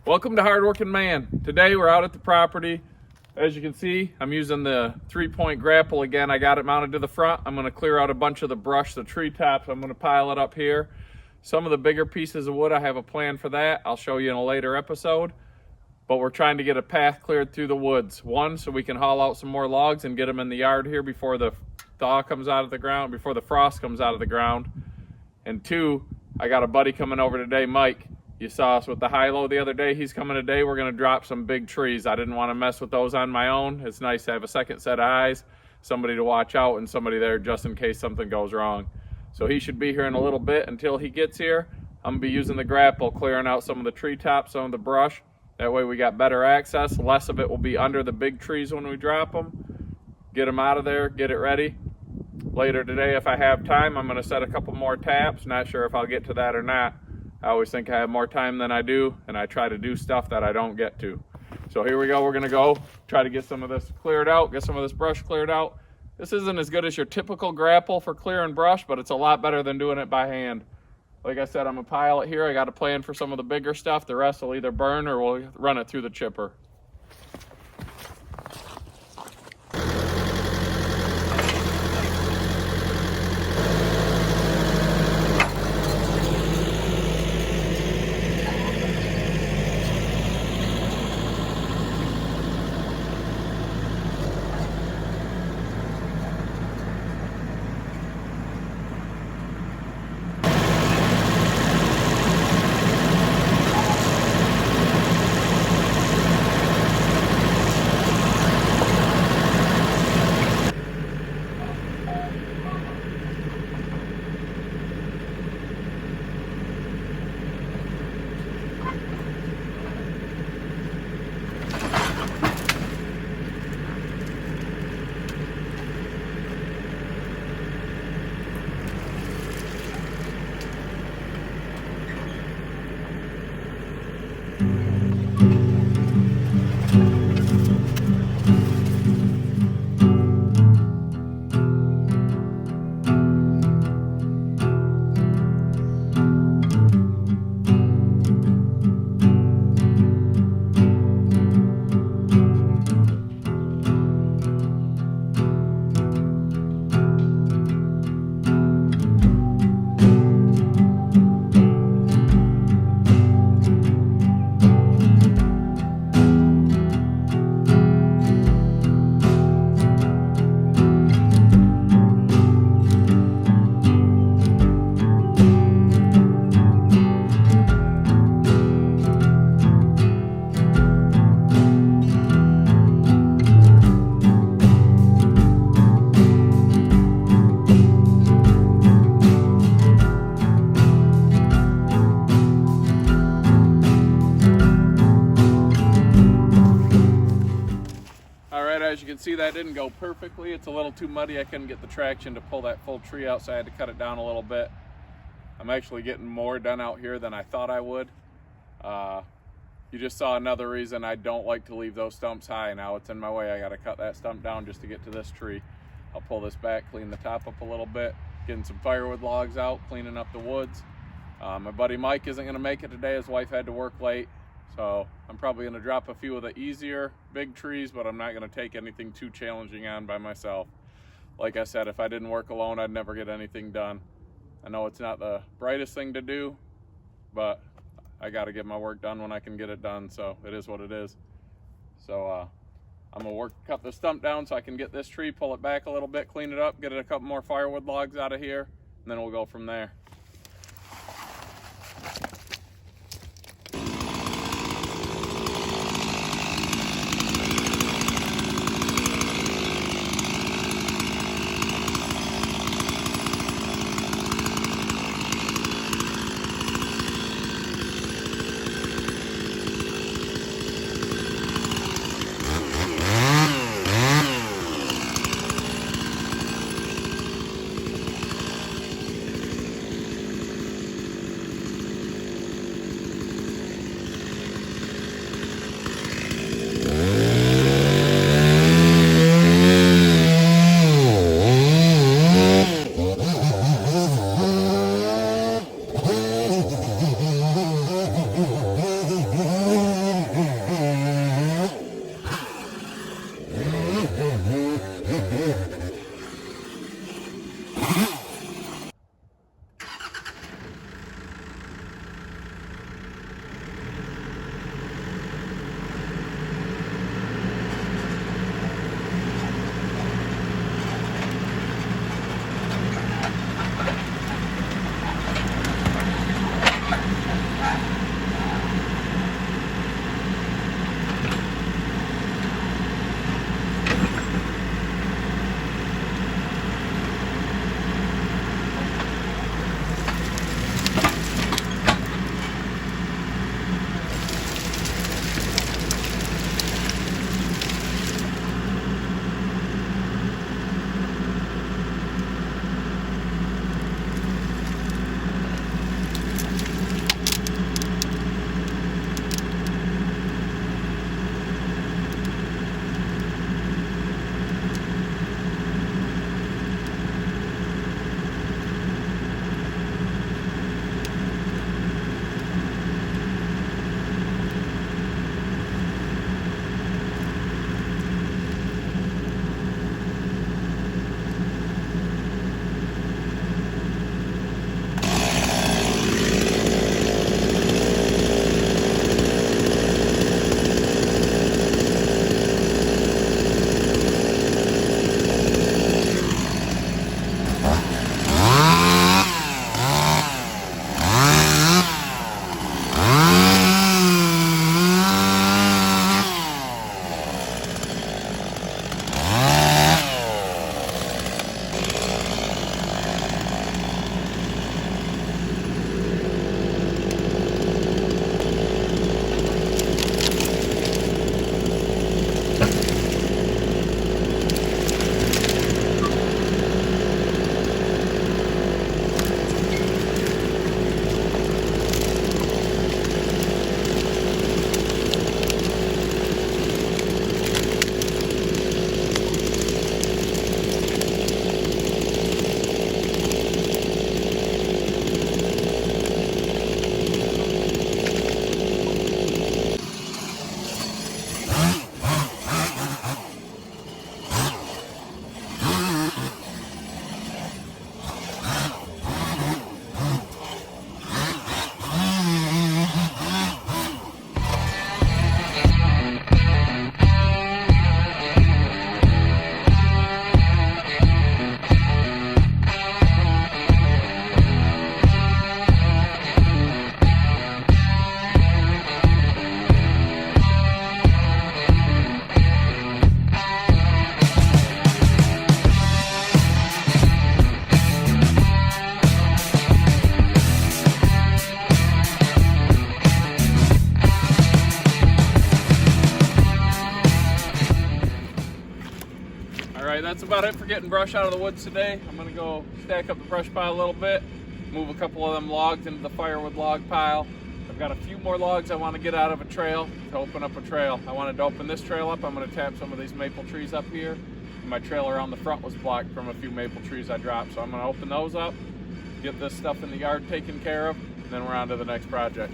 Welcome to Hardworking Man. Today we're out at the property. As you can see, I'm using the 3-point grapple again. I got it mounted to the front. I'm going to clear out a bunch of the brush, the tree tops. I'm going to pile it up here. Some of the bigger pieces of wood, I have a plan for that. I'll show you in a later episode. But we're trying to get a path cleared through the woods. One, so we can haul out some more logs and get them in the yard here before the thaw comes out of the ground, before the frost comes out of the ground. And two, I got a buddy coming over today, Mike. You saw us with the high-low the other day. He's coming today. We're going to drop some big trees. I didn't want to mess with those on my own. It's nice to have a second set of eyes, somebody to watch out, and somebody there just in case something goes wrong. So he should be here in a little bit. Until he gets here, I'm going to be using the grapple, clearing out some of the tree tops, some of the brush. That way we got better access. Less of it will be under the big trees when we drop them. Get them out of there, get it ready. Later today, if I have time, I'm going to set a couple more taps. Not sure if I'll get to that or not. I always think I have more time than I do, and I try to do stuff that I don't get to. So here we go. We're going to go try to get some of this cleared out, get some of this brush cleared out. This isn't as good as your typical grapple for clearing brush, but it's a lot better than doing it by hand. Like I said, I'm going to pile it here. I got a plan for some of the bigger stuff. The rest will either burn or we'll run it through the chipper. As you can see, that didn't go perfectly. It's a little too muddy. I couldn't get the traction to pull that full tree out, so I had to cut it down a little bit. I'm actually getting more done out here than I thought I would. You just saw another reason I don't like to leave those stumps high. Now it's in my way. I got to cut that stump down just to get to this tree. I'll pull this back, clean the top up a little bit, getting some firewood logs out, cleaning up the woods. My buddy Mike isn't going to make it today. His wife had to work late. So I'm probably going to drop a few of the easier big trees, but I'm not going to take anything too challenging on by myself. Like I said, if I didn't work alone, I'd never get anything done. I know it's not the brightest thing to do, but I got to get my work done when I can get it done, so it is what it is. So I'm going to cut the stump down so I can get this tree, pull it back a little bit, clean it up, get a couple more firewood logs out of here, and then we'll go from there. that's about it for getting brush out of the woods today. I'm gonna go stack up the brush pile a little bit, move a couple of them logs into the firewood log pile. I've got a few more logs I want to get out of a trail to open up a trail. I wanted to open this trail up. I'm going to tap some of these maple trees up here. My trailer on the front was blocked from a few maple trees I dropped, so I'm going to open those up, get this stuff in the yard taken care of, and then we're on to the next project.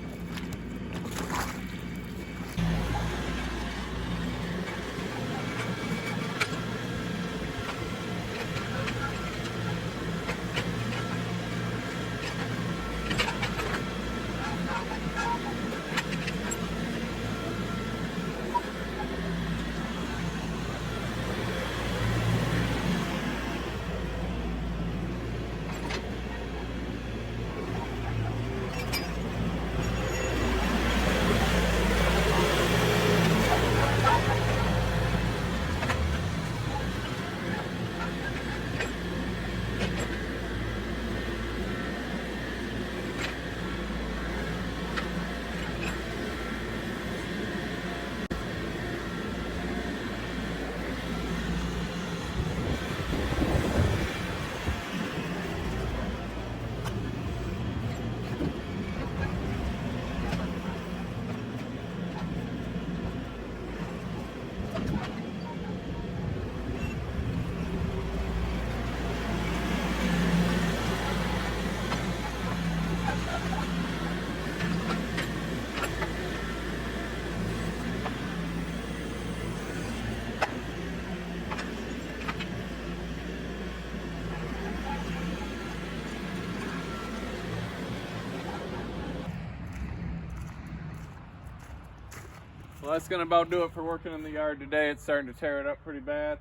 Well, that's gonna about do it for working in the yard today. It's starting to tear it up pretty bad.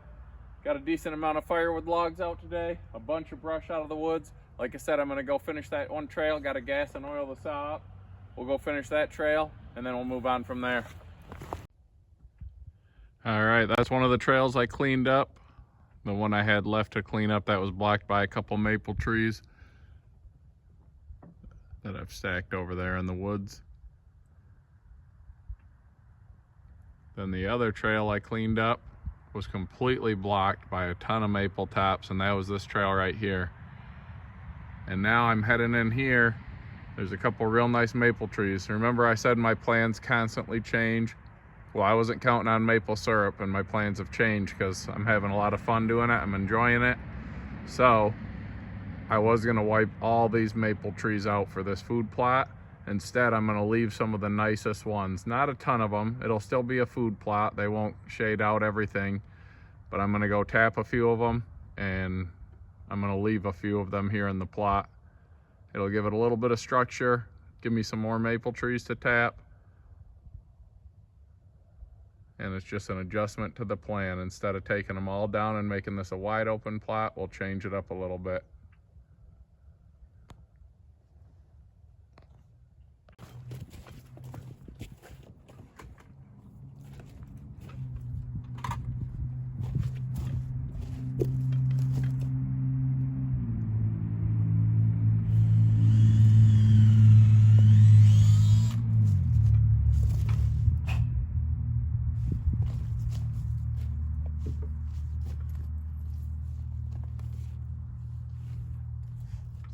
Got a decent amount of firewood logs out today, a bunch of brush out of the woods. Like I said, I'm gonna go finish that one trail. Got to gas and oil the saw up. We'll go finish that trail and then we'll move on from there. All right, that's one of the trails I cleaned up. The one I had left to clean up that was blocked by a couple maple trees that I've stacked over there in the woods. Then the other trail I cleaned up was completely blocked by a ton of maple tops, and that was this trail right here. And now I'm heading in here. There's a couple real nice maple trees. Remember I said my plans constantly change? Well, I wasn't counting on maple syrup, and my plans have changed because I'm having a lot of fun doing it. I'm enjoying it. So I was gonna wipe all these maple trees out for this food plot. Instead, I'm gonna leave some of the nicest ones. Not a ton of them. It'll still be a food plot. They won't shade out everything, but I'm gonna go tap a few of them, and I'm gonna leave a few of them here in the plot. It'll give it a little bit of structure, give me some more maple trees to tap, and it's just an adjustment to the plan. Instead of taking them all down and making this a wide open plot, we'll change it up a little bit.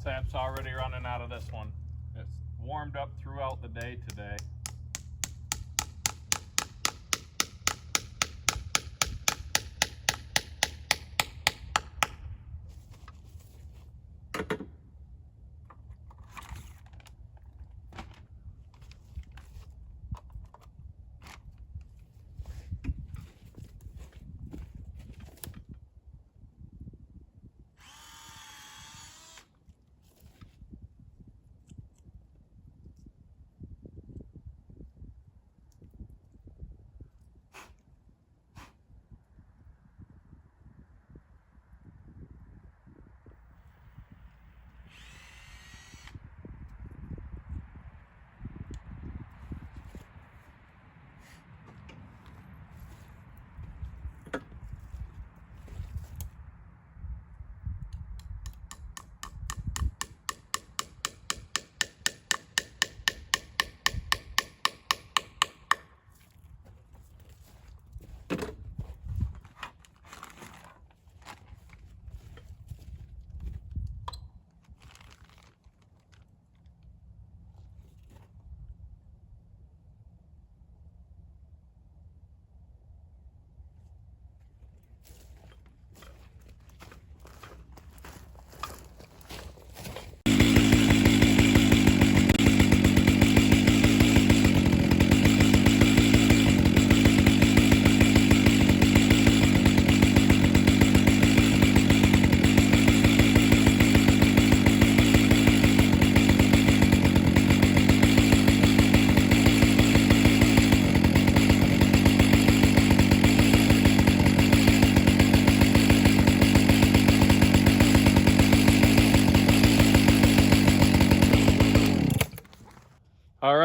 Sap's already running out of this one. It's warmed up throughout the day today.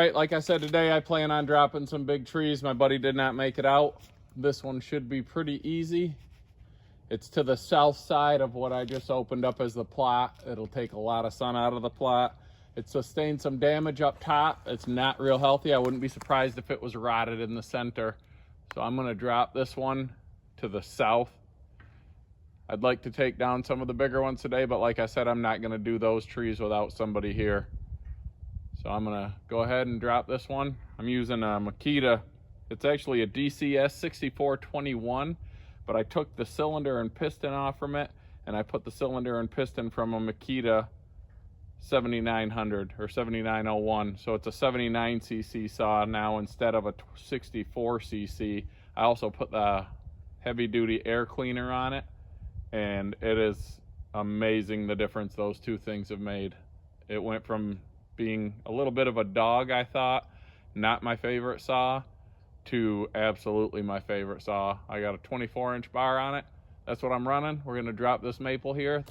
right, like I said, today I plan on dropping some big trees. My buddy did not make it out. This one should be pretty easy. It's to the south side of what I just opened up as the plot. It'll take a lot of sun out of the plot. It sustained some damage up top. It's not real healthy. I wouldn't be surprised if it was rotted in the center. So I'm gonna drop this one to the south. I'd like to take down some of the bigger ones today, but like I said, I'm not gonna do those trees without somebody here. So I'm gonna go ahead and drop this one. I'm using a Makita. It's actually a DCS 6421, but I took the cylinder and piston off from it, and I put the cylinder and piston from a Makita 7900 or 7901. So it's a 79cc saw now instead of a 64cc. I also put the heavy duty air cleaner on it, and it is amazing the difference those two things have made. It went from being a little bit of a dog, I thought, not my favorite saw, to absolutely my favorite saw. I got a 24-inch bar on it. That's what I'm running. We're gonna drop this maple here.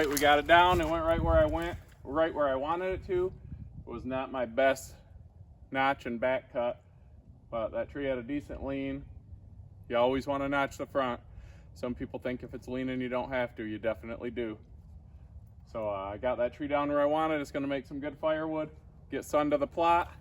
right, we got it down. It went right where I wanted it to. It was not my best notch and back cut, but that tree had a decent lean. You always want to notch the front. Some people think if it's leaning you don't have to. You definitely do. So I got that tree down where I wanted. It's going to make some good firewood. Get sun to the plot.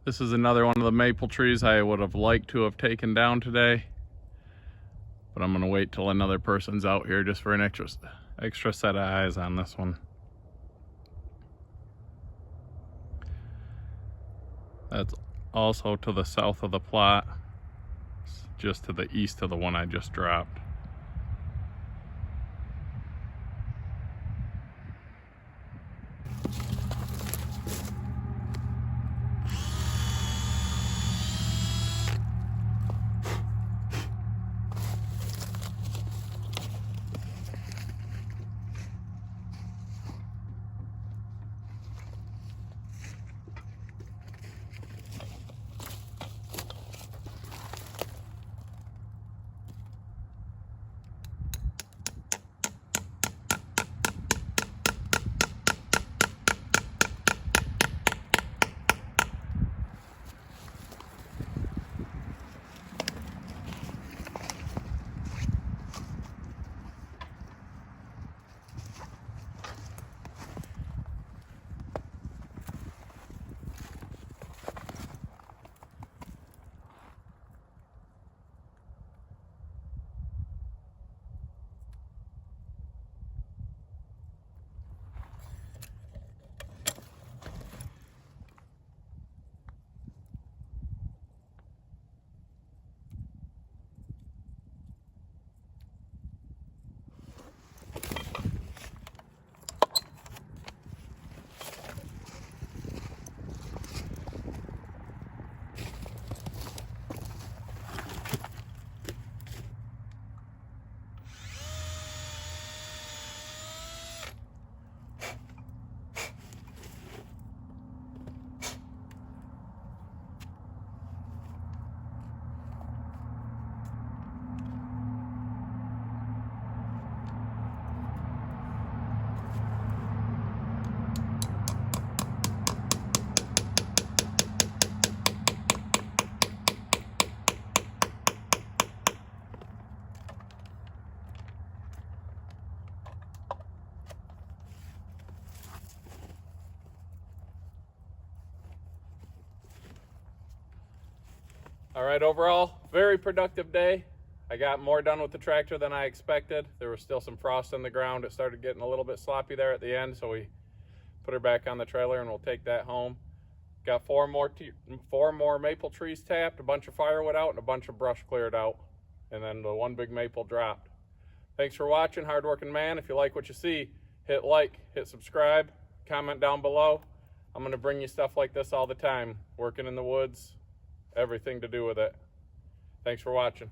This is another one of the maple trees I would have liked to have taken down today, but I'm gonna wait till another person's out here just for an extra set of eyes on this one. That's also to the south of the plot, just to the east of the one I just dropped. All right, overall, very productive day. I got more done with the tractor than I expected. There was still some frost on the ground. It started getting a little bit sloppy there at the end, so we put her back on the trailer and we'll take that home. Got four more maple trees tapped, a bunch of firewood out, and a bunch of brush cleared out. And then the one big maple dropped. Thanks for watching, hardworking man. If you like what you see, hit like, hit subscribe, comment down below. I'm gonna bring you stuff like this all the time. Working in the woods, everything to do with it. Thanks for watching.